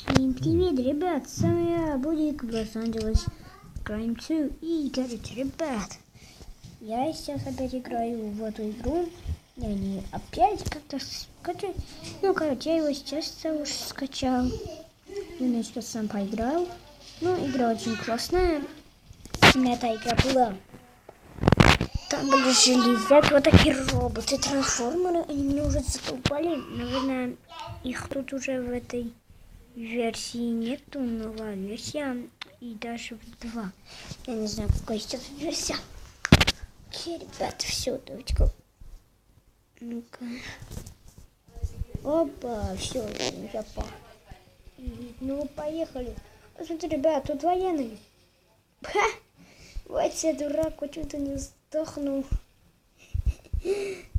Всем привет, ребят, с вами я, Будик, Лос-Анджелес Crime 2. И, короче, ребят, я сейчас опять играю в эту игру. Я не опять как-то скачал. Ну, короче, я его сейчас уж скачал. Немножко сам поиграл. Ну, игра очень классная. У меня эта игра была. Там были железяки, вот такие роботы, трансформеры. Они меня уже задолбали. Наверное, их тут уже в этой версии нету, новая версия, и даже в 2. Я не знаю, какая сейчас версия. Окей, ребята, все, давайте-ка. Ну-ка. Опа, все, я по. Ну, поехали. Смотри, ребят, тут военные. Ха! Вот я дурак, почему-то не сдохнул.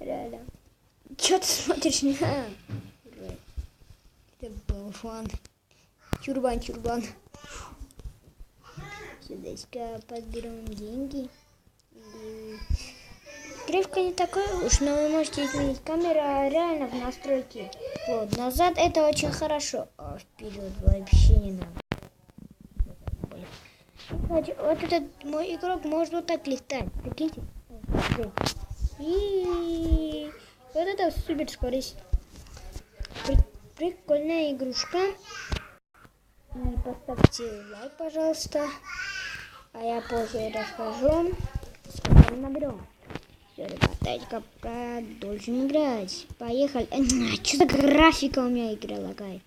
Реально. Че ты смотришь? Это болван. Чурбан. Сюда подберем деньги. Графика не такая уж, но вы можете изменить. Камера реально в настройке. Вот, назад это очень хорошо. А вперед вообще не надо. Вот этот мой игрок может вот так летать. Прикиньте. И вот это супер скорость. Прикольная игрушка. И поставьте лайк, пожалуйста. А я позже расскажу, сколько мы наберем. Все, ребята, продолжим играть. Поехали. Что за графика у меня игра лагает?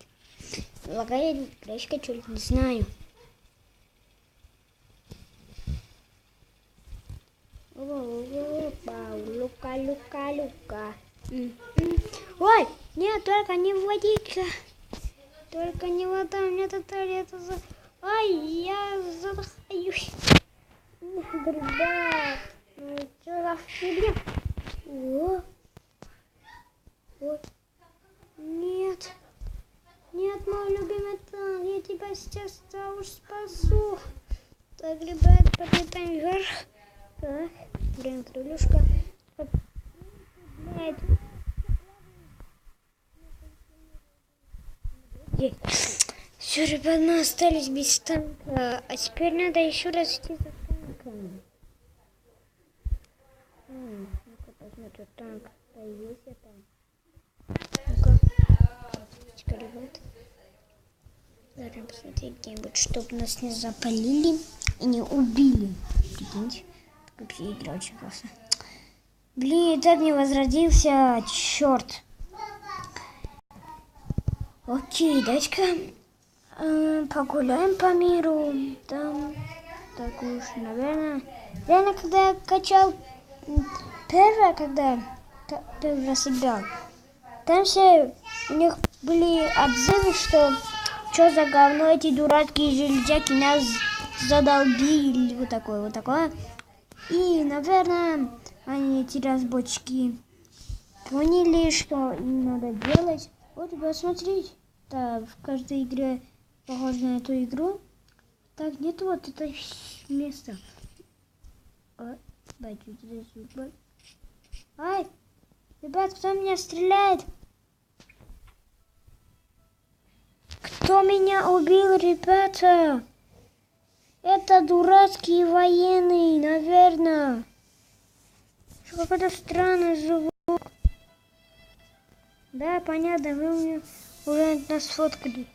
Лагает графика, что-то не знаю. Лука. Ой, нет, только не водичка. Только не вода, у меня тут это за... Ай, я задохаюсь. Ребят, ну что за фигня? О. Нет, мой любимый танк, я тебя сейчас уж спасу. Так, ребят, подлетаем вверх. Так, берем крылышко. Все, ребят, мы остались без танка. А теперь надо еще раз идти за танком. Ну-ка, посмотрю, танк. Появился там. Ну-ка. Ребят. Давай посмотреть где-нибудь, чтобы нас не запалили и не убили. Прикиньте. Вообще игра очень классная. Блин, так не возродился. Черт. Окей, дочка. Погуляем по миру. Там так уж, наверное. Реально, когда я качал когда первый раз играл, там все у них были отзывы, что за говно эти дурацкие железяки нас задолбили. Вот такое. И, наверное, они, эти разработчики, поняли, что им надо делать. Вот, посмотрите, да, в каждой игре похоже на эту игру. Так, нет вот это место. Ай, ребят, кто меня стреляет? Кто меня убил, ребята? Это дурацкие военные, наверное. Какой-то странный звук. Да, понятно, вы уже нас сфоткали.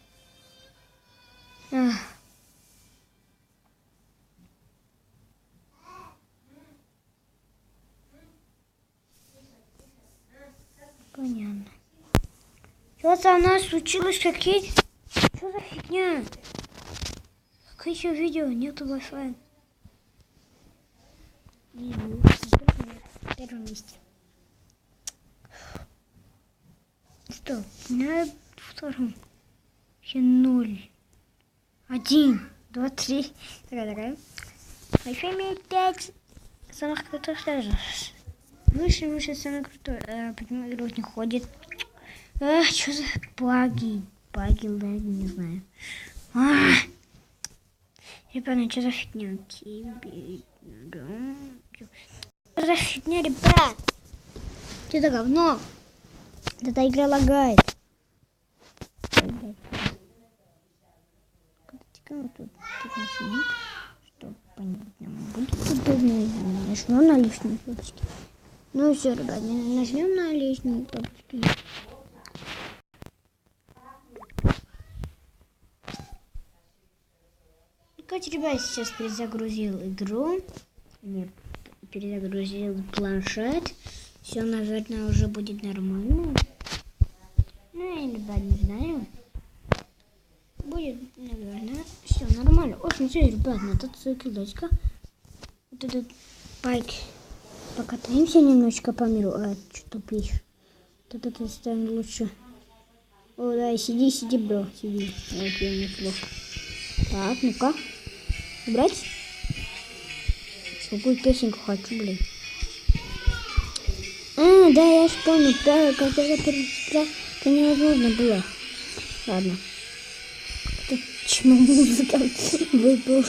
Понятно. Что со мной случилось? Что за фигня? Какое еще видео? Нету Wi-Fi. В первом месте. Что? На втором. Еще 0. 1, 2, 3. Такая. Wi-Fi имеет 5 самых крутых даже. Выше самый крутой. Почему игрок не ходит? Что за баги? Баги, не знаю. Ребята, что за фигня? Что за фигня, ребят? Что это говно? Эта игра лагает. нажмем, чтобы понятно будет удобно. Нажмем на лишние кнопочки. Ну все, ребят, нажмем на лишние кнопочки. Кстати, ребят, сейчас перезагрузил игру. Нет, перезагрузил планшет. Все, наверное, уже будет нормально. Ну, я, ребят, не знаю. Будет, наверное, все нормально. Очень все, ребят, мотоцикл, дочка. Вот этот байк. Покатаемся немножечко по миру. А, что тупишь? Вот это станет лучше. О, да, сиди, бро, сиди. Вот я неплохо. Так, ну-ка. Убрать? Какую песенку хочу, блин. А, да, я вспомнил. Да, когда я перестал, это невозможно было. Ладно. Почему музыка выпал?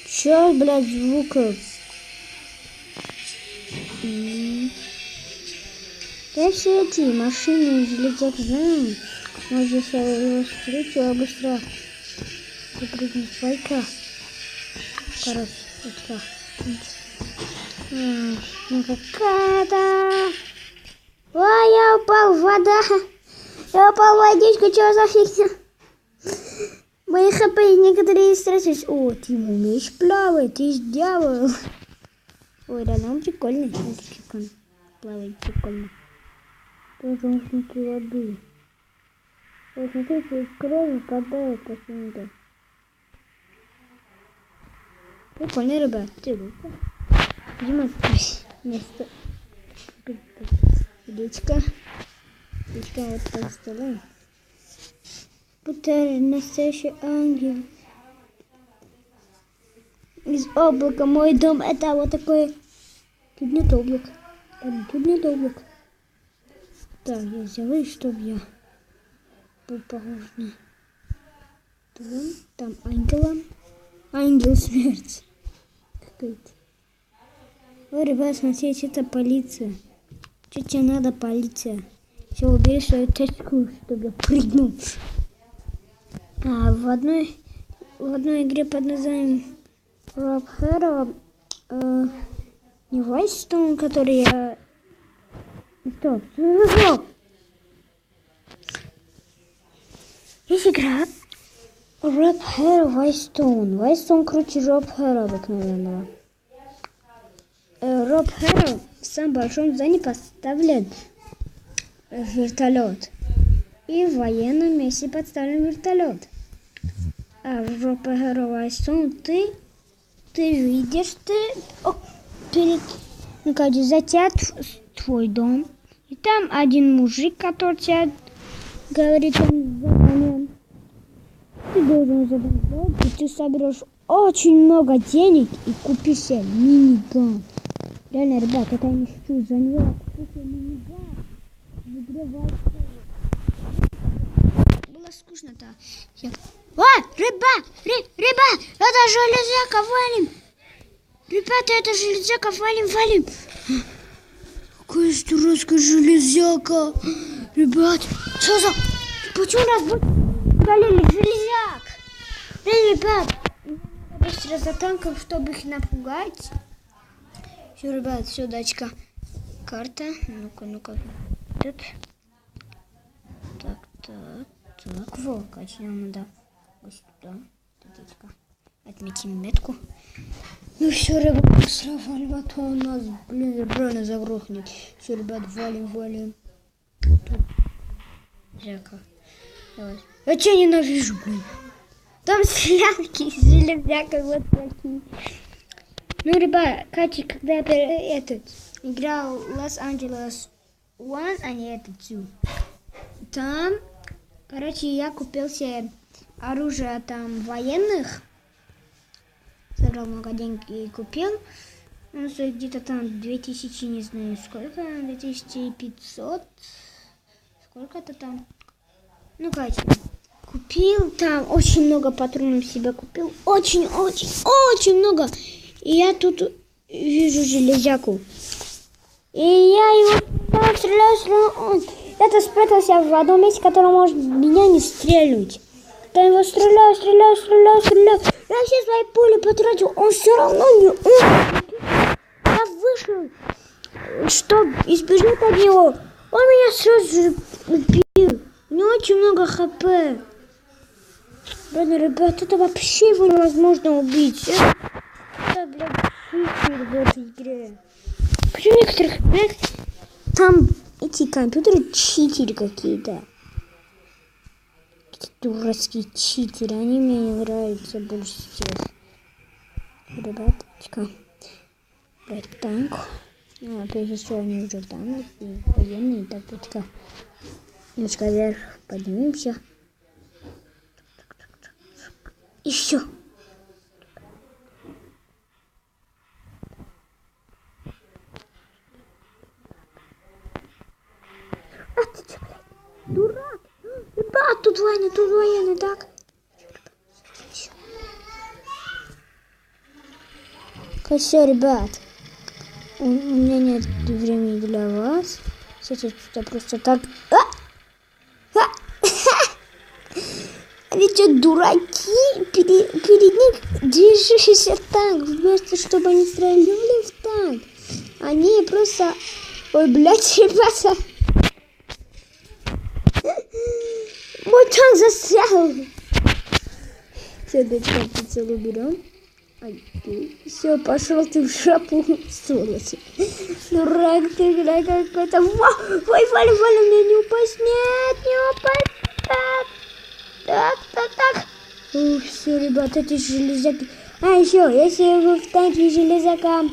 Чё, блядь, звуков? Да все эти машины летят за нами. Может, если я его встречу, я быстро выпрыгну с байка. Короче, это ну какая-то... Ой, я упал в вода. Я упал в водичку, что за фигня? Мои хп некоторые стрессовались. О, ты умеешь плавать, ты дьявол. Ой, да, нам прикольно. Плавать прикольно. Тоже внутри воды. Вот смотрите, из крови падает почему-то. Прикольно, ребят. Дима, место. Речка. Речка вот так стола. Будто настоящий ангел. Из облака. Мой дом это вот такой. Тут нет облака. Тут нет облака. Так, я сделаю, чтобы я был похож на дом. Там ангела. Ангел смерти. Какой-то. Ой, ребят, смотрите, это полиция. Что тебе надо, полиция? Все, убери свою тачку, чтобы я прыгнул. А в одной игре под названием Rob Hero, не Whitestone, который я... Стоп, есть игра Rob Hero Whitestone. Whitestone круче Rob Hero обыкновенного. Rob Hero в самом большом здании поставлен вертолет. И в военном месте подставлен вертолет. А в Rob Hero Whitestone ты видишь, за тебя твой дом. И там один мужик, который тебе говорит, он ты должен задать, и ты соберешь очень много денег и купишь себе миниган. Реально, ребят, это я не шучу, за него купишь себе миниган. В игре было скучно-то. Ой, ребят, это железяка, валим. Ребята, это железяка, валим. Какая дурацкая железяка. Ребят, что за... Почему нас удалили железяк? Ребят, быстро за танком, чтобы их напугать. Все, ребят, все, дачка. Карта. Ну-ка. Так. Во, качнем, да. Вот сюда. Дачка. Отметим метку. Ну все, ребят, быстро валим, а то у нас, реально загрохнет. Все, ребят, валим. Жека. Давай. Я тебя ненавижу, блин. Там стрелялки с железякой вот такие. Ну, ребят, Катя, когда я играл Los Angeles One, а не 2. Там, короче, я купил себе оружие там военных. Собрал много денег и купил. Он стоит где-то там 2000, не знаю сколько, 2500. Сколько-то там. Ну, короче, купил там очень много патронов себе купил. Очень много. И я тут вижу железяку. И я его стреляю. Это спрятался в одном месте, который может меня не стрельнуть. Я его стреляю. Я все свои пули потратил, он все равно не умер. Я вышел, чтобы избежать от него. Он меня сразу же убил. У него очень много хп. Ладно, ребят, это вообще его невозможно убить. Это, блядь, супер в этой игре. Почему в некоторых играх там эти компьютеры читеры какие-то? Эти дурацкие читеры, они мне не нравятся больше всех. Ребяточка, брать танк. Прежде всего они уже там, и военные, так, путика. Немножко вверх поднимемся. И все. А ты че, блядь? Дурак? Ребят, тут военный, так? Все, ребят. У меня нет времени для вас. Сейчас я просто так... Они что, дураки? Перед них движущийся танк. Вместо чтобы они стреляли в танк. Они просто... Ой, блядь, ребята. Мой танк застрял. Все, дочка, прицел уберем. Все, пошел ты в шапу, сволочь. Дурак ты, блядь, какой-то. Ой, Валя, мне не упасть. Нет, не упасть. Так. Все, ребята, эти железяки. А еще, если вы в танке железяка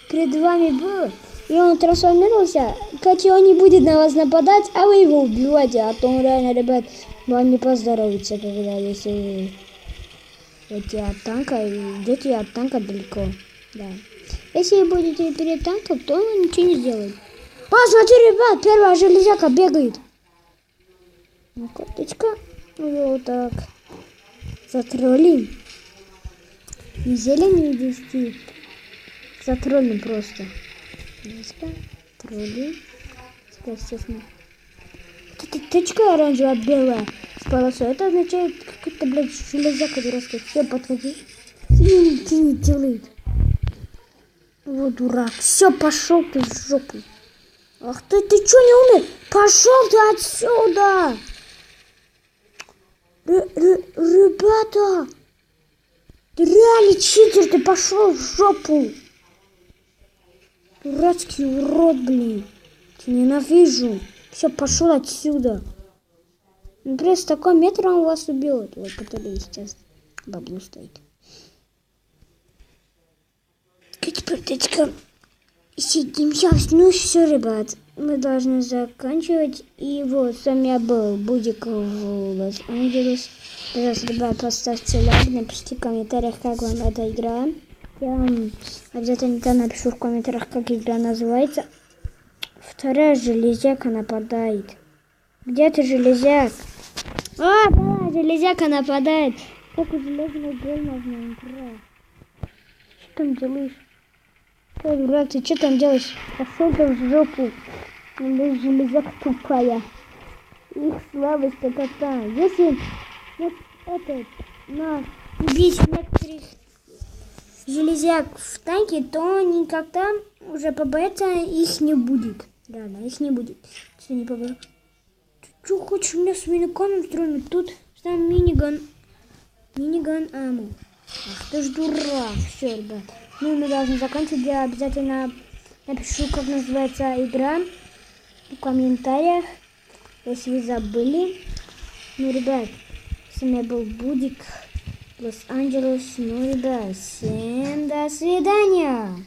перед вами был, и он трансформировался, Катя, он не будет на вас нападать, а вы его убиваете. А то он реально, ребят, вам не поздоровится, когда если вы идете от танка далеко. Да. Если вы будете перед танком, то он ничего не сделает. Посмотри, ребят, первая железяка бегает. Ну, коточка. Вот так. Затроллим. Не зеленый вести. Затроллим просто. Троллим. Теперь, естественно. Точка оранжевая, белая с полосой. Это означает какой-то, блядь, железяка дурацкая. Все, подходи. Ничего не делает. Вот дурак. Все, пошел ты в жопу. Ах ты что не умер? Пошел ты отсюда. Ребята. Ты реально читер, ты пошел в жопу. Дурацкий урод, блин. Тебя ненавижу. Все, пошел отсюда. Например, с такой метром вас убьет. Вот, который сейчас бабло стоит. Теперь, сидим сейчас. Ну все, ребят. Мы должны заканчивать. И вот, с вами я был Будик в Лос-Анджелес. Пожалуйста, ребят, поставьте лайк, напишите в комментариях, как вам эта игра. Я вам обязательно напишу в комментариях, как игра называется. Вторая железяка нападает. Где ты, железяк? А, да, железяка нападает. Как у железного голема в Майнкрафте. Что там делаешь? Ой, дурак, ты что там делаешь? Пошел ты в жопу. Железяка тупая. Их слабость это та. Если вот этот на убить некоторых железяк в танке, то никогда уже побояться их не будет. Реально, их не будет. Если не побояться. Ты что хочешь меня с миниконом струнуть? Тут там миниган аму. Ах ты ж дурак. Все, ребят. Ну, мы должны закончить. Я обязательно напишу, как называется игра в комментариях, если вы забыли. Ну, ребят, с вами был Будик, Лос-Анджелес. Ну, ребят, всем до свидания.